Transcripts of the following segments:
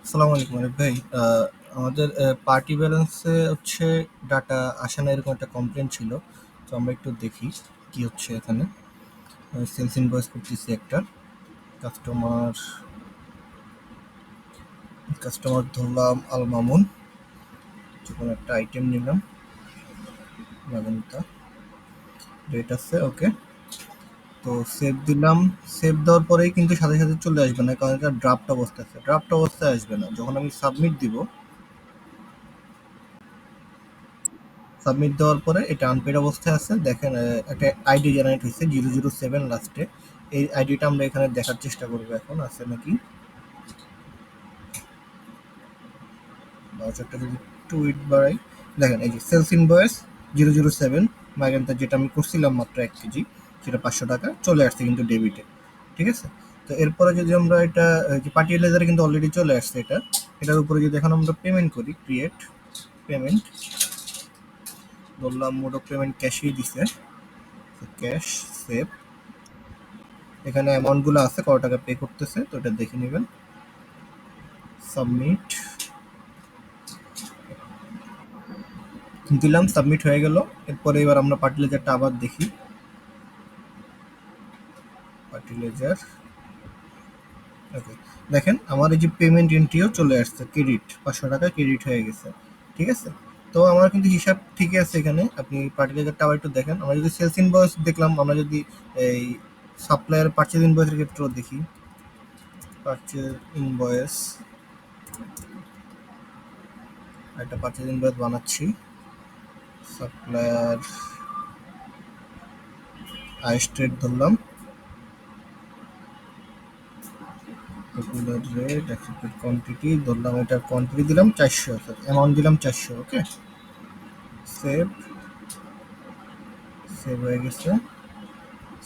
আসসালামু আলাইকুম আরিফ ভাই। আমাদের পার্টি ব্যালেন্সে হচ্ছে ডাটা আসে না, এরকম একটা কমপ্লেন ছিল। তো আমরা একটু দেখি কি হচ্ছে এখানে। সেলস ইনভয়েস করতেছি একটা। কাস্টমার কাস্টমার ধরলাম আল মামুন। যে কোনো একটা আইটেম নিলাম, ম্যাজেন্টা। রেট আছে, ওকে। তো সেভ দিলাম। সেভ দেওয়ার পরেই কিন্তু সাথে সাথে চলে আসবে না, কারণ এটা ড্রাফট অবস্থায় আছে। ড্রাফট অবস্থায় আসবে না, যখন আমি সাবমিট দিব। সাবমিট দেওয়ার পরে এটা আনপেড অবস্থায় আছে। দেখেন একটা আইডি জেনারেট হয়েছে 007 লাস্টে। এই আইডিটা আমরা এখানে দেখার চেষ্টা করবো এখন আছে নাকি। ব্রাউজারটা যদি একটু উইড বাড়াই, দেখেন এই যে সেলস ইনভয়েস 007 মাইগ্রেন্টার, যেটা আমি করছিলাম মাত্র 1 কেজি, সেটা 500 টাকা চলে আসছে কিন্তু ডেবিটে। ঠিক আছে। তো এরপরে যদি আমরা এটা যে পার্টি লেজারে কিন্তু অলরেডি চলে আসছে এটা। এটার উপরে যদি এখন আমরা পেমেন্ট করি, ক্রিয়েট পেমেন্ট, বললাম মোড অফ পেমেন্ট ক্যাশই দিছে, ক্যাশ সেভ। এখানে অ্যামাউন্টগুলো আছে, কত টাকা পে করতেছে, তো এটা দেখে নেবেন। সাবমিট দিলাম, সাবমিট হয়ে গেল। এরপরে এবার আমরা পার্টিলেজারটা আবার দেখি। পার্টিলেজার, ওকে। দেখেন আমার এই যে পেমেন্ট এন্ট্রিও চলে আসছে, ক্রেডিট 500 টাকা ক্রেডিট হয়ে গেছে। ঠিক আছে। তো আমার কিন্তু হিসাব ঠিকই আছে এখানে। আপনি পার্টিলেজারটা আবার একটু দেখেন। আমরা যদি সেলস ইনভয়েস দেখলাম, আমরা যদি এই সাপ্লায়ার পারচেজ ইনভয়েসের ক্ষেত্রেও দেখি, পারচেজ ইনভয়েস, একটা পারচেজ ইনভয়েস বানাচ্ছি। সাপ্লায়ার আইস্ট্রেট ধরলাম, পপুলার রেট, অ্যাকসেপ্টেড কোয়ান্টিটি ধরলাম, এটার কোয়ান্টিটি দিলাম 400, অ্যামাউন্ট দিলাম 400, ওকে। সেভ, সেভ হয়ে গেছে।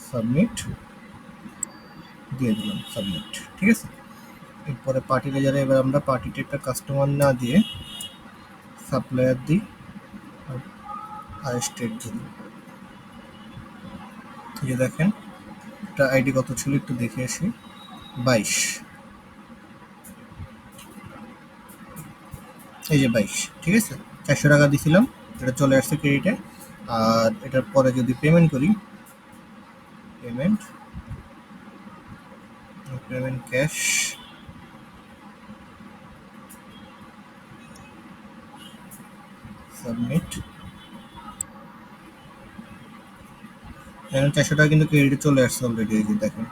সাবমিট দিয়ে দিলাম, সাবমিট। ঠিক আছে। এরপরে পার্টি লেজারে এবার আমরা পার্টিতে একটা কাস্টমার না দিয়ে সাপ্লায়ার দিই, আর স্টেট দিই। এই যে দেখেন এটা আইডি কত ছিল একটু দেখে আসি, 22। এই যে 22, ঠিক আছে। 400 টাকা দিছিলাম, এটা চলে আসছে ক্রেডিটে। আর এটার পরে যদি পেমেন্ট করি, পেমেন্ট, পেমেন্ট ক্যাশ, সাবমিট। এখন 400 টাকা কিন্তু ক্রেডিটে চলে আসছে অলরেডি। এই যে দেখেন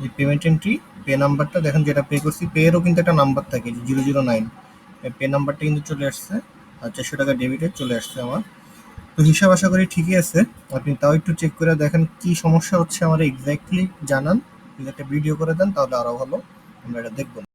এই পেমেন্ট এন্ট্রি, পে নাম্বারটা দেখেন, যেটা পে করছি পে এরও কিন্তু একটা নাম্বার থাকে, 009। পে নাম্বারটা কিন্তু চলে আসছে, আর 400 টাকা ডেবিটে চলে আসছে আমার। তো হিসাব আশা করি ঠিকই আছে। আপনি তাও একটু চেক করে দেখেন কি সমস্যা হচ্ছে, আমার এক্স্যাক্টলি জানান। যদি একটা ভিডিও করে দেন তাহলে আরো ভালো, আমরা এটা দেখবো।